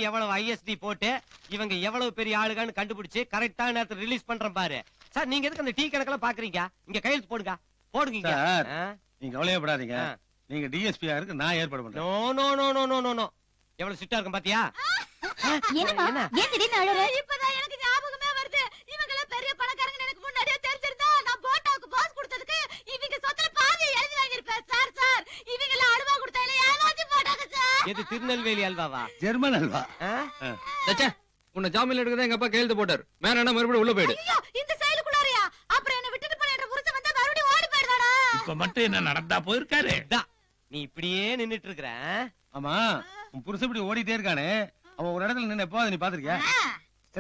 எவ்வளவு ஐஎஸ்டி போட்டு இவங்க எவ்வளவு பெரிய ஆளுகான்னு கண்டுபிடிச்சு கரெக்டான நேரத்துல ரிலீஸ் பண்றேன் பாரு. சார் நீங்க எதுக்கு அந்த டீ கணக்கெல்லாம் பாக்குறீங்க? இங்க கையெழுத்து போடுங்க போடுங்க. நீங்க கவலையப்படாதீங்க. நீங்க டிஎஸ்பியா இருக்கு, நான் ஏற்பாடு பண்றேன். No no no no no no no. எவ்வளவு சிட்டா இருக்கும் பாத்தியா? என்னமா ஏன் திடீர்னு அழற? இப்பதான் எனக்கு ஞாபகமே வருது. இவங்க எல்லாம் பெரிய பணக்காரங்க எனக்கு முன்னாடியே தெரிஞ்சிருந்தா நான் போட்டாவுக்கு பாஸ் கொடுத்ததுக்கு இவங்க சொத்துல பாதியை எழுதி வாங்கிருப்பேன். சார் சார் இவங்க எல்லாம் அல்வா கொடுத்தாலே ஏமாத்தி போட்டாங்க சார். எது திருநெல்வேலி அல்வாவா? ஜெர்மன் அல்வா. சச்சா உன்னை ஜாமீன்ல எடுக்கதான் எங்க அப்பா கையெழுத்து போட்டாரு. மேல என்ன மறுபடியும் உள்ள போயிடு. ஐயோ இந்த செயலுக்குள்ளாரையா? அப்புறம் என்ன விட்டுட்டு போன என்ற புருஷன் வந்தா மறுபடியும் ஓடி போயிடுவாடா. இப்ப மட்டும் என்ன நடந்தா போயிருக்காரு. நீ இப்படியே நின்னுட்டு இருக்கற. ஆமா உன் புருஷன் இப்படி ஓடிட்டே இருக்கானே, அவன் ஒரு இடத்துல நின்னு எப்போ நீ பாத்திருக்கியா?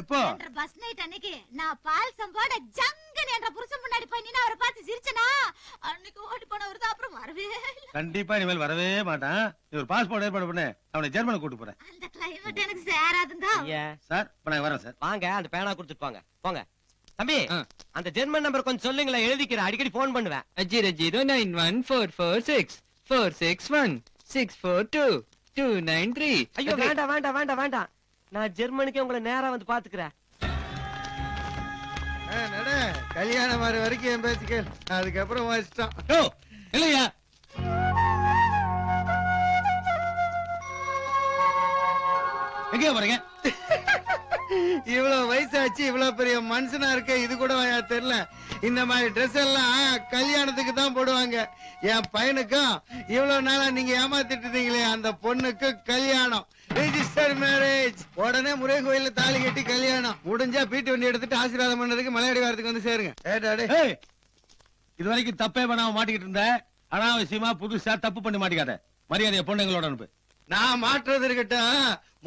எப்போ? பஸ் நைட் அன்னைக்கு நான் பால் சம்போட ஜங்கன் என்ற புருஷன் முன்னாடி போய் நின்னு அவரை பார்த்து சிரிச்சனா, அன்னைக்கு ஓடி போனவர் தான் அப்புறம் வரவே இல்ல. கண்டிப்பா இனிமேல் வரவே மாட்டான். நீ ஒரு பாஸ்போர்ட் ஏற்பாடு பண்ணு, அவனை ஜெர்மனுக்கு கூட்டு போறேன். அந்த கிளைமேட் எனக்கு சேராதுங்க. சார் இப்ப நான் வரேன் சார். வாங்க அந்த பேனா கொடுத்துட்டு போங்க. போங்க தம்பி. அந்த ஜெர்மன் நம்பர் கொஞ்சம் சொல்லுங்களேன், எழுதிக்கிறேன். அடிக்கடி போன் பண்ணுவேன். 00914464642 ஐயோ வேண்டாம் வேண்டாம் வேண்டாம் வேண்டாம். நான் ஜெர்மனுக்கே உங்களை நேரா வந்து பாத்துக்கிறேன். கல்யாணம் மாதிரி வரைக்கும் என் பேச்சுக்கள், அதுக்கப்புறம் இஷ்டம். இல்லையா எங்க போறீங்க? இவ்வளவு வயசாச்சு, இவ்வளவு பெரிய மனுஷனா இருக்க, இது கூட தெரியல. இந்த மாதிரி ட்ரெஸ் எல்லாம் கல்யாணத்துக்கு தான் போடுவாங்க. என் பையனுக்கும் இவ்வளவு நாளா நீங்க ஏமாத்திட்டு இருந்தீங்களே, அந்த பொண்ணுக்கு கல்யாணம், ரெஜிஸ்டர் மேரேஜ். உடனே முருகன் கோயில்ல தாலி கட்டி கல்யாணம் முடிஞ்சா பீட்டு வண்டி எடுத்துட்டு ஆசீர்வாதம் பண்ணதுக்கு மலையாடி வாரத்துக்கு வந்து சேருங்க. இது வரைக்கும் தப்பே பண்ணாம மாட்டிக்கிட்டு இருந்த, அனாவசியமா புதுசா தப்பு பண்ணி மாட்டிக்காத. மரியாதைய பொண்ணுங்களோட அனுப்பு. நான் மாற்றுறது இருக்கட்டும்,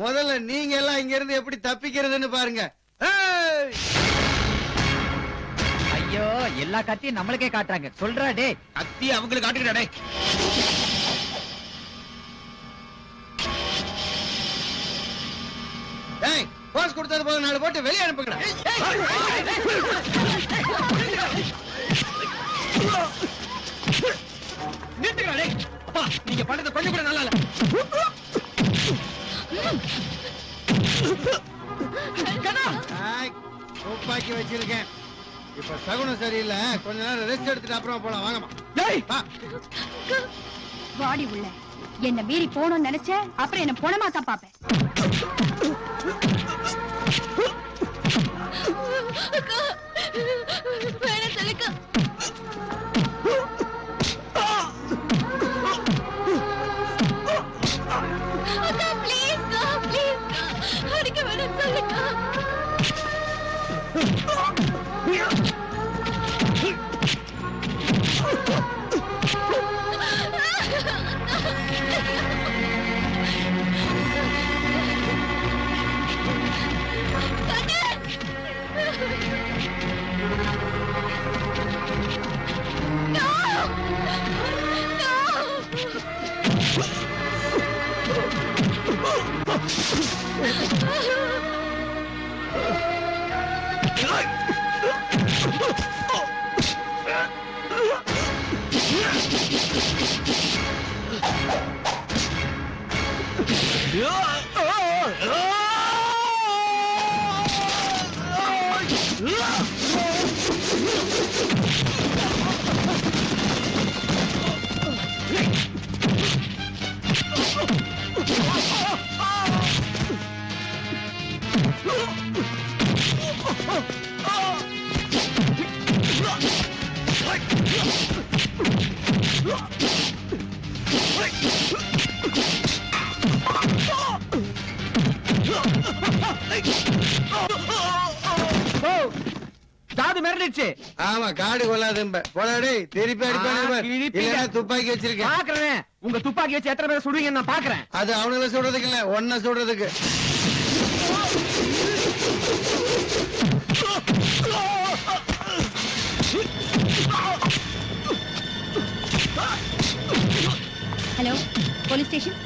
முதல்ல நீங்க எல்லாம் இங்க இருந்து எப்படி தப்பிக்கிறதுன்னு பாருங்க. ஐயோ எல்லா கத்தியும் நம்மளுக்கே காட்டுறாங்க. சொல்றா டே, கத்தி அவங்களுக்கு காட்டுகிறா. டேய் போஸ் கொடுத்தது போது 4 போட்டு வெளியே அனுப்புங்கடா. நிறுத்துங்க டேய். அப்பா நீங்க பண்ணது கொஞ்சம் கூட நல்லா இல்ல. துப்பாக்கி வச்சிருக்கேன். இப்ப சகுனம் சரியில்லை, கொஞ்ச நேரம் ரெஸ்ட் எடுத்துட்டு அப்புறம் போலாம். வாங்கம்மா. வாடி உள்ள. என்ன மீறி போகணும்னு நினைச்ச, அப்புறம் என்ன போனமா தான் பாப்பேன். வேணாம் சொல்லுக்கா. அக்கா ப்ளீஸ் ப்ளீஸ் அடிக்க வேணாம் சொல்லுக்கா. காது மிரண்டிடுச்சு. ஆமா காடு கொள்ளாதும்ப. போடாடே திருப்பி அடிப்பானே. துப்பாக்கி வச்சிருக்கேன். பாக்குறேன் உங்க துப்பாக்கி வச்சு எத்தனை பேர் சுடுவீங்கன்னு நான் பாக்குறேன். அது அவனுங்களை சுடுறதுக்கு இல்ல, ஒன்ன சுடுறதுக்கு. Hello police station.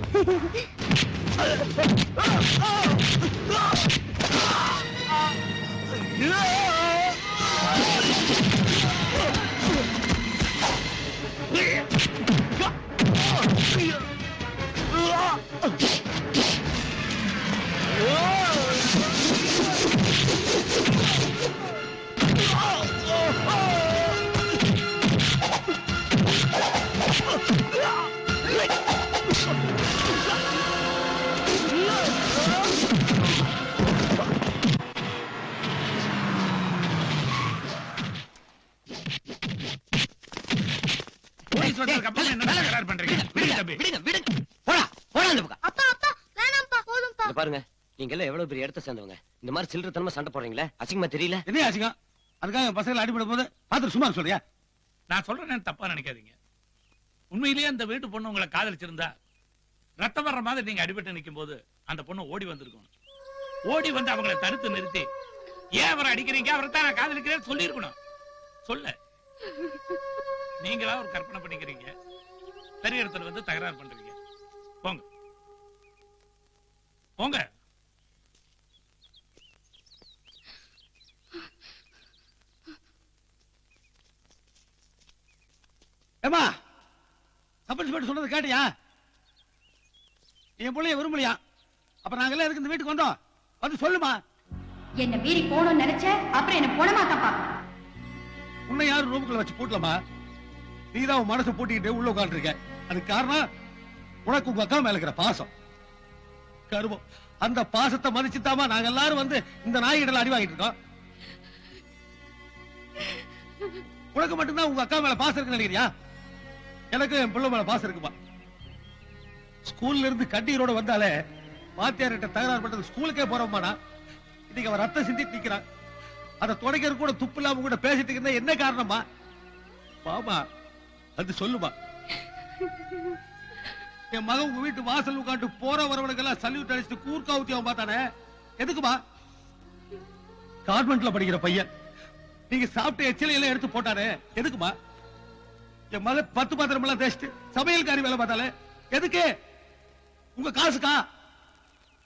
போலீஸ் வந்ததுக்கு அப்புறம் என்ன தகராறு பண்றீங்க? விடுங்க தம்பி. விடுங்க விடுங்க போடா போடா அந்த பக்கம். அப்பா அப்பா வேணாம்ப்பா போதும்ப்பா. இங்க பாருங்க நீங்க எல்லாம் எவ்வளவு பெரிய இடத்த சேர்ந்தவங்க இந்த மாதிரி சில்லறத்தனமா சண்டை போடுறீங்களே அசிங்கமா தெரியல? என்ன ஆச்சுங்க? அதுக்காக பசங்களை அடிபடும் போது பாத்துட்டு சும்மா சொல்றியா? நான் சொல்றேன்னு தப்பா நினைக்காதீங்க. உண்மையிலேயே அந்த வீட்டு பொண்ணு உங்களை காதலிச்சிருந்தா ரத்தம் வர்ற மாதிரி நீங்க அடிபட்டு நிக்கும் போது அந்த பொண்ணு ஓடி வந்திருக்கும். ஓடி வந்து அவங்களை தடுத்து நிறுத்தி ஏன் அவரை அடிக்கிறீங்க, அவரை தான் நான் காதலிக்கிறேன்னு சொல்லியிருக்கணும். சொல்ல நீங்களா ஒரு கற்பனை பண்ணிக்கிறீங்க, பெரிய இடத்துல வந்து தகராறு பண்றீங்க. போங்க போங்க. ஏமா சப் இன்ஸ்பெக்டர் சொன்னது கேட்டியா? என் பிள்ளைய விரும்பலையா? அப்ப நாங்கெல்லாம் எதுக்கு இந்த வீட்டுக்கு வந்தோம்? வந்து சொல்லுமா. என்ன மீறி போகணும்னு நினைச்ச அப்புறம் என்ன போனமா தான் பாப்பேன். உன்னை யாரும் ரூமுக்குள்ள வச்சு போட்டலமா? நீதான் உன் மனசை பூட்டிக்கிட்டு உள்ள உட்காந்துருக்க. அதுக்கு காரணம் உனக்கு உங்க அக்கா மேல இருக்கிற பாசம், கருவம். அந்த பாசத்தை மதிச்சுத்தாமா நாங்க எல்லாரும் வந்து இந்த நாய்கிட்ட அடி வாங்கிட்டு இருக்கோம். உனக்கு மட்டும்தான் உங்க அக்கா மேல பாசம் இருக்குன்னு நினைக்கிறியா? எனக்கு என் பிள்ளை மேல பாசம் இருக்குமா? ஸ்கூல்ல இருந்து கண்ணீரோட வந்தாலே வாத்தியார்கிட்ட தகராறு பண்றது ஸ்கூலுக்கே போறோமானா இன்னைக்கு அவன் ரத்தம் சிந்திட்டு நிக்கிறான். அதை துடைக்கிறது கூட துப்பு இல்லாம கூட பேசிட்டு இருந்தா என்ன காரணமா? பாமா அது சொல்லுமா. என் மகன் உங்க வீட்டு வாசல் உட்காந்து போற வரவனுக்கெல்லாம் சல்யூட் அடிச்சுட்டு கூர்க்கா ஊத்தி அவன் பார்த்தானே, எதுக்குமா? கான்வென்ட்ல படிக்கிற பையன் நீங்க சாப்பிட்ட எச்சிலை எல்லாம் எடுத்து போட்டானே, எதுக்குமா? என் மகன் 10 பாத்திரம் எல்லாம் தேய்ச்சிட்டு சமையல்காரி வேலை பார்த்தாலே, எதுக்கு? உங்க காசுக்கா?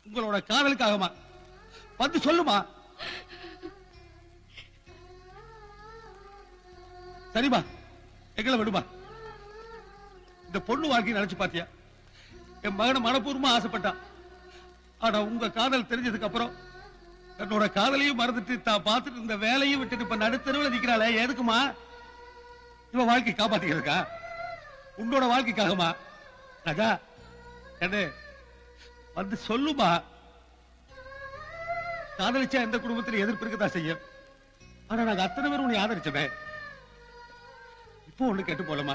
உங்களோட காதலுக்காகமா? வந்து சொல்லுமா. சரிமா, எங்களை விடுமா. இந்த பொண்ணு வாழ்க்கையை நினைச்சு பாத்தியா? என் மகனை மனப்பூர்வமா ஆசைப்பட்டான். ஆனா உங்க காதல் தெரிஞ்சதுக்கு அப்புறம் என்னோட காதலையும் மறந்துட்டு தான் பார்த்துட்டு இருந்த வேலையும் விட்டுட்டு இப்ப நடுத்தருவில் நிக்கிறாளே, எதுக்குமா? இவன் வாழ்க்கை காப்பாத்திக்கிறதுக்கா? உன்னோட வாழ்க்கைக்காகமா? ராஜா என்ன வந்து சொல்லுமா. காதலிச்சா எந்த குடும்பத்திலும் எதிர்ப்பு இருக்கதான் செய்யும். ஆனா நாங்க அத்தனை பேரும் உன்னை ஆதரிச்சமே. இப்போ ஒண்ணு கேட்டு போலமா,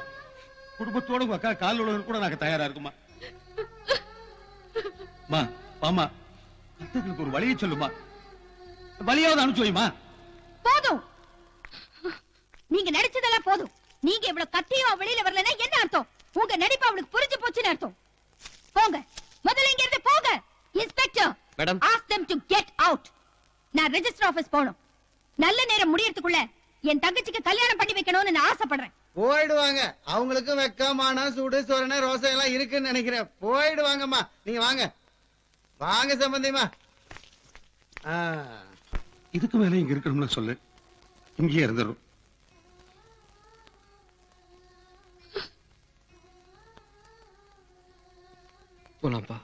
குடும்பத்தோட உங்க அக்கா கால் உலகம் கூட நாங்க தயாரா இருக்குமா? மா பாமா அத்தைகளுக்கு ஒரு வழியை சொல்லுமா. வழியாவது அனுப்பிச்சு வைமா. போதும், நீங்க நடிச்சதெல்லாம் போதும். நீங்க இவ்வளவு கத்தியும் வெளியில வரலன்னா என்ன அர்த்தம்? உங்க நடிப்பு அவளுக்கு புரிஞ்சு போச்சுன்னு அர்த்தம். போங்க, முதல்ல இங்க இருந்து போங்க. Inspector madam, ask them to get out. நான் ரெஜிஸ்டர் ஆபீஸ் போகணும். நல்ல நேரம் முடியறதுக்குள்ள என் தங்கச்சிக்கு கல்யாணம் பண்ணி வைக்கணும்னு நான் ஆசைப்படுறேன். போயிடுவாங்க. அவங்களுக்கு வெக்கமான சூடு சொரணை ரோசை எல்லாம் இருக்குன்னு நினைக்கிறேன். போயிடுவாங்கம்மா. நீங்க வாங்க வாங்க சம்பந்திமா. இதுக்கு மேல இங்க இருக்கணும்னு சொல்லு, இங்கேயே இருந்துடும். போலாம்ப்பா.